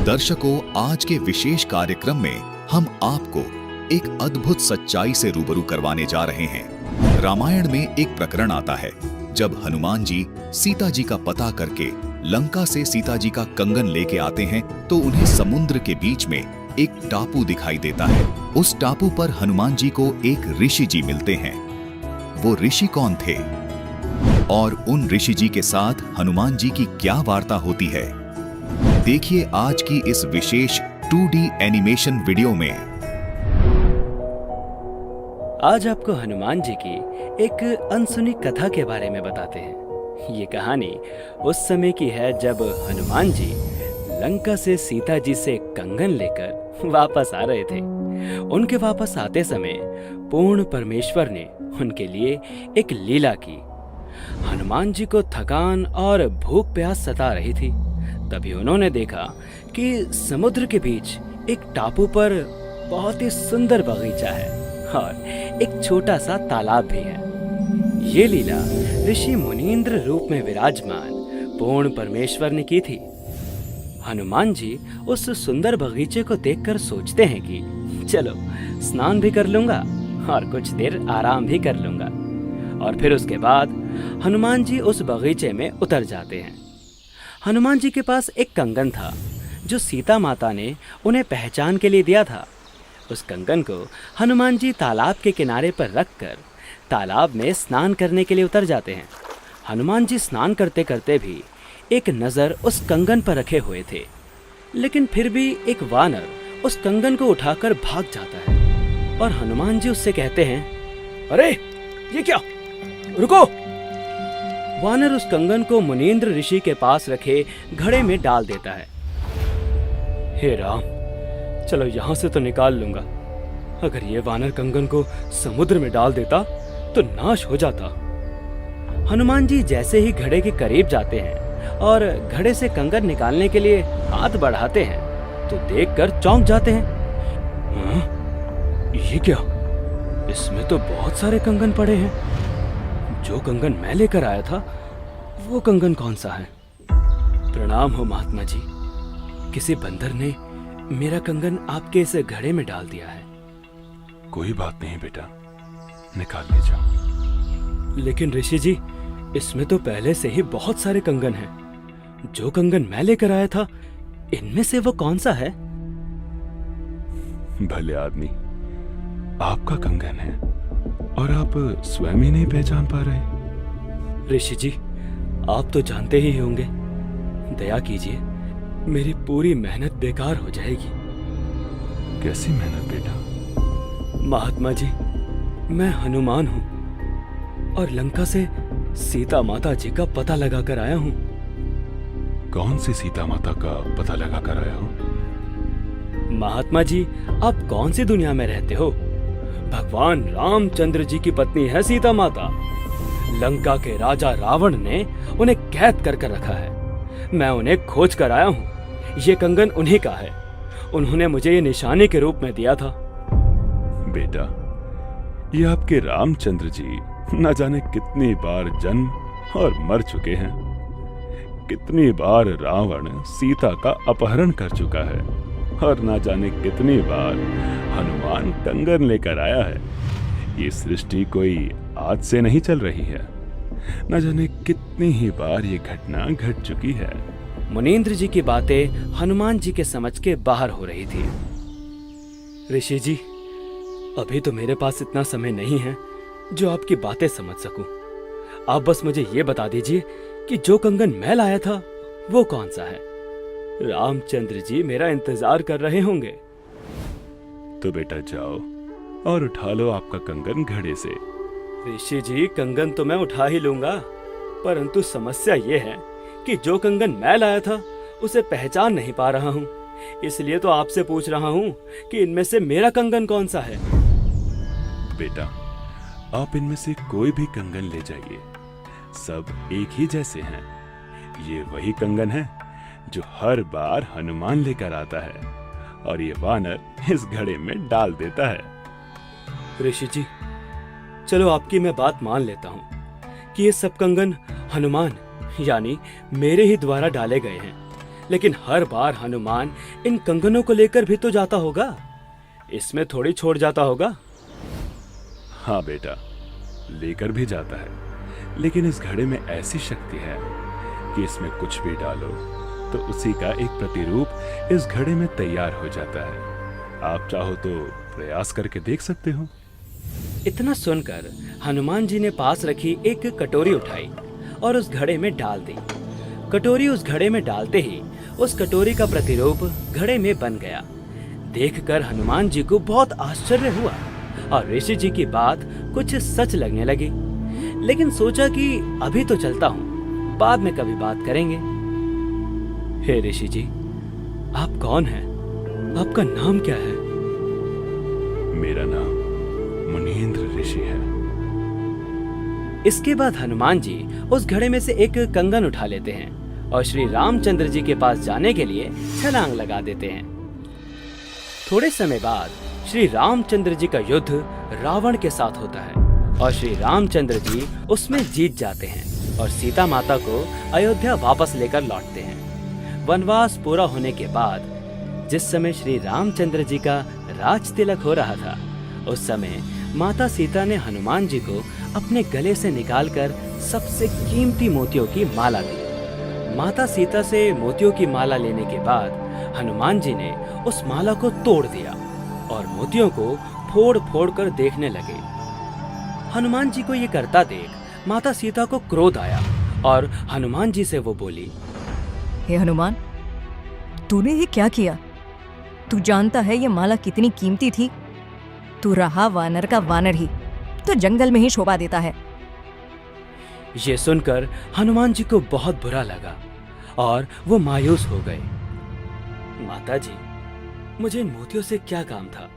दर्शकों, आज के विशेष कार्यक्रम में हम आपको एक अद्भुत सच्चाई से रूबरू करवाने जा रहे हैं। रामायण में एक प्रकरण आता है जब हनुमान जी सीता जी का पता करके लंका से सीता जी का कंगन लेके आते हैं तो उन्हें समुद्र के बीच में एक टापू दिखाई देता है। उस टापू पर हनुमान जी को एक ऋषि जी मिलते हैं। वो ऋषि कौन थे और उन ऋषि जी के साथ हनुमान जी की क्या वार्ता होती है, देखिए आज की इस विशेष 2D एनिमेशन वीडियो में। आज आपको हनुमान जी की एक अनसुनी कथा के बारे में बताते हैं। ये कहानी उस समय की है जब हनुमान जी लंका से सीता जी से कंगन लेकर वापस आ रहे थे। उनके वापस आते समय पूर्ण परमेश्वर ने उनके लिए एक लीला की। हनुमान जी को थकान और भूख प्यास सता रही थी। तभी उन्होंने देखा कि समुद्र के बीच एक टापू पर बहुत ही सुंदर बगीचा है और एक छोटा सा तालाब भी है। ये लीला ऋषि मुनींद्र रूप में विराजमान पूर्ण परमेश्वर ने की थी। हनुमान जी उस सुंदर बगीचे को देखकर सोचते हैं कि चलो स्नान भी कर लूंगा और कुछ देर आराम भी कर लूंगा। और फिर उसके बाद हनुमान जी उस बगीचे में उतर जाते हैं। हनुमान जी के पास एक कंगन था जो सीता माता ने उन्हें पहचान के लिए दिया था। उस कंगन को हनुमान जी तालाब के किनारे पर रखकर तालाब में स्नान करने के लिए उतर जाते हैं। हनुमान जी स्नान करते करते भी एक नज़र उस कंगन पर रखे हुए थे, लेकिन फिर भी एक वानर उस कंगन को उठाकर भाग जाता है और हनुमान जी उससे कहते हैं, अरे ये क्या, रुको। वानर उस कंगन को मुनींद्र ऋषि के पास रखे घड़े में डाल देता है। हे राम, चलो यहां से तो निकाल लूंगा। अगर ये वानर कंगन को समुद्र में डाल देता तो नाश हो जाता। हनुमान जी जैसे ही घड़े के करीब जाते हैं और घड़े से कंगन निकालने के लिए हाथ बढ़ाते हैं तो देखकर चौंक जाते हैं। ये क्या, इसमें तो बहुत सारे कंगन पड़े हैं। जो कंगन मैं लेकर आया था वो कंगन कौन सा है? प्रणाम हो महात्मा जी, किसी बंदर ने मेरा कंगन आपके इस घड़े में डाल दिया है। कोई बात नहीं बेटा, निकाल ले जाओ। लेकिन ऋषि जी, इसमें तो पहले से ही बहुत सारे कंगन हैं। जो कंगन मैं लेकर आया था इनमें से वो कौन सा है? भले आदमी, आपका कंगन है और आप स्वयं ही नहीं पहचान पा रहे। ऋषि जी, आप तो जानते ही होंगे। दया कीजिए, मेरी पूरी मेहनत बेकार हो जाएगी। कैसी मेहनत बेटा? महात्मा जी, मैं हनुमान हूँ और लंका से सीता माता जी का पता लगा कर आया हूँ। कौन सी सीता माता का पता लगा कर आया हो? महात्मा जी, आप कौन सी दुनिया में रहते हो? भगवान रामचंद्र जी की पत्नी है सीता माता। लंका के राजा रावण ने उन्हें कैद कर रखा है। मैं उन्हें खोज कर आया हूँ। ये कंगन उन्हीं का है। उन्होंने मुझे ये निशानी के रूप में दिया था। बेटा, ये आपके रामचंद्र जी न जाने कितनी बार जन्म और मर चुके हैं। कितनी बार रावण सीता का अपहरण कर चुका है और ना जाने कितनी बार हनुमान कंगन लेकर आया है। ये सृष्टि कोई आज से नहीं चल रही है। न जाने कितनी ही बार ये घटना घट चुकी है। मुनींद्र जी की बातें हनुमान जी के समझ के बाहर हो रही थी। ऋषि जी, अभी तो मेरे पास इतना समय नहीं है जो आपकी बातें समझ सकूं। आप बस मुझे ये बता दीजिए कि जो कंगन मैं लाया था वो कौन सा है। रामचंद्र जी मेरा इंतजार कर रहे होंगे। तो बेटा जाओ और उठा लो आपका कंगन घड़े से। ऋषि जी, कंगन तो मैं उठा ही लूंगा, परंतु समस्या ये है कि जो कंगन मैं लाया था उसे पहचान नहीं पा रहा हूँ। इसलिए तो आपसे पूछ रहा हूँ कि इनमें से मेरा कंगन कौन सा है। बेटा, आप इनमें से कोई भी कंगन ले जाइए, सब एक ही जैसे हैं। ये वही कंगन है जो हर बार हनुमान लेकर आता है और ये वानर इस घड़े में डाल देता है। ऋषि जी, चलो आपकी मैं बात मान लेता हूँ कि ये सब कंगन हनुमान यानी मेरे ही द्वारा डाले गए हैं। लेकिन हर बार हनुमान इन कंगनों को लेकर भी तो जाता होगा, इसमें थोड़ी छोड़ जाता होगा। हाँ बेटा, लेकर भी जाता है, लेकिन इस घड़े में ऐसी शक्ति है कि इसमें कुछ भी डालो तो उसी का एक प्रतिरूप इस घड़े में तैयार हो जाता है। आप चाहो तो प्रयास करके देख सकते हो। इतना सुनकर हनुमान जी ने पास रखी एक कटोरी उठाई और उस घड़े में डाल दी। कटोरी उस घड़े में डालते ही उस कटोरी का प्रतिरूप घड़े में बन गया। देखकर हनुमान जी को बहुत आश्चर्य हुआ और ऋषि जी की बात कुछ सच लगने लगी। लेकिन सोचा कि अभी तो चलता हूँ, बाद में कभी बात करेंगे। हे ऋषि जी, आप कौन हैं? आपका नाम क्या है? मेरा नाम मुनींद्र ऋषि है। इसके बाद हनुमान जी उस घड़े में से एक कंगन उठा लेते हैं और श्री रामचंद्र जी के पास जाने के लिए छलांग लगा देते हैं। थोड़े समय बाद श्री रामचंद्र जी का युद्ध रावण के साथ होता है और श्री रामचंद्र जी उसमें जीत जाते हैं और सीता माता को अयोध्या वापस लेकर लौटते हैं। वनवास पूरा होने के बाद जिस समय श्री रामचंद्र जी का राज तिलक हो रहा था, उस समय माता सीता ने हनुमान जी को अपने गले से निकालकर सबसे कीमती मोतियों की माला दी। माता सीता से मोतियों की माला लेने के बाद हनुमान जी ने उस माला को तोड़ दिया और मोतियों को फोड़ फोड़ कर देखने लगे। हनुमान जी को ये करता देख माता सीता को क्रोध आया और हनुमान जी से वो बोली, हे हनुमान, तूने ये क्या किया? तू जानता है ये माला कितनी कीमती थी। तू रहा वानर का वानर ही, तो जंगल में ही शोभा देता है। ये सुनकर हनुमान जी को बहुत बुरा लगा और वो मायूस हो गए। माता जी, मुझे इन मोतियों से क्या काम था?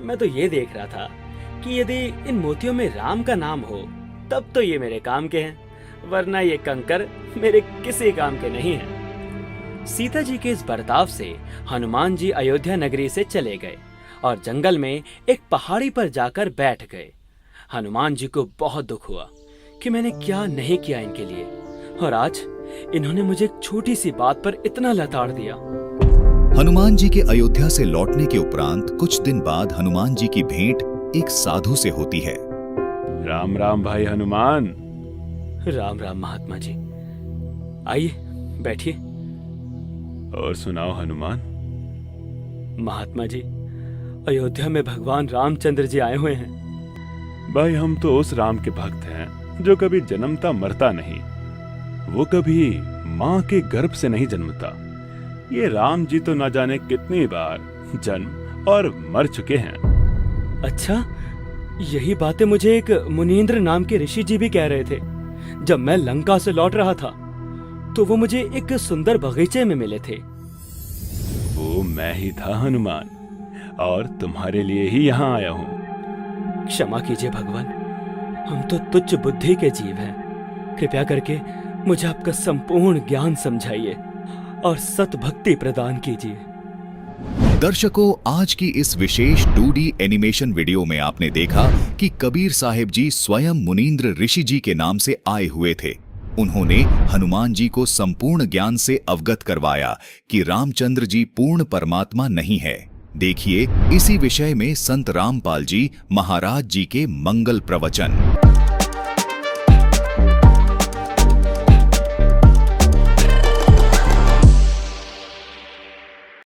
मैं तो ये देख रहा था कि यदि इन मोतियों में राम का नाम हो तब तो ये मेरे काम के हैं, वरना ये कंकर मेरे किसी काम के नहीं हैं। सीता जी के इस बर्ताव से हनुमान जी अयोध्या नगरी से चले गए और जंगल में एक पहाड़ी पर जाकर बैठ गए। हनुमान जी को बहुत दुख हुआ कि मैंने क्या नहीं किया इनके लिए, और आज इन्होंने मुझे एक छोटी सी बात पर इतना लताड़ दिया। हनुमान जी के अयोध्या से लौटने के उपरांत कुछ दिन बाद हनुमान जी की भेंट एक साधु से होती है। राम राम भाई हनुमान। राम राम महात्मा जी, आइए बैठिए। और सुनाओ हनुमान। महात्मा जी, अयोध्या में भगवान रामचंद्र जी आए हुए हैं। भाई, हम तो उस राम के भक्त हैं जो कभी जन्मता मरता नहीं। वो कभी माँ के गर्भ से नहीं जन्मता। ये राम जी तो न जाने कितनी बार जन्म और मर चुके हैं। अच्छा, यही बातें मुझे एक मुनींद्र नाम के ऋषि जी भी कह रहे थे। जब मैं लंका से लौट रहा था तो वो मुझे एक सुंदर बगीचे में मिले थे। वो मैं ही था हनुमान, और तुम्हारे लिए ही यहाँ आया हूँ। क्षमा कीजिए भगवान, हम तो तुच्छ बुद्धि के जीव हैं। कृपया करके मुझे आपका संपूर्ण ज्ञान समझाइए और सत भक्ति प्रदान कीजिए। दर्शकों, आज की इस विशेष 2D एनिमेशन वीडियो में आपने देखा कि कबीर साहिब जी स्वयं मुनींद्र ऋषि जी के नाम से आए हुए थे। उन्होंने हनुमान जी को संपूर्ण ज्ञान से अवगत करवाया कि रामचंद्र जी पूर्ण परमात्मा नहीं है। देखिए इसी विषय में संत रामपाल जी महाराज जी के मंगल प्रवचन।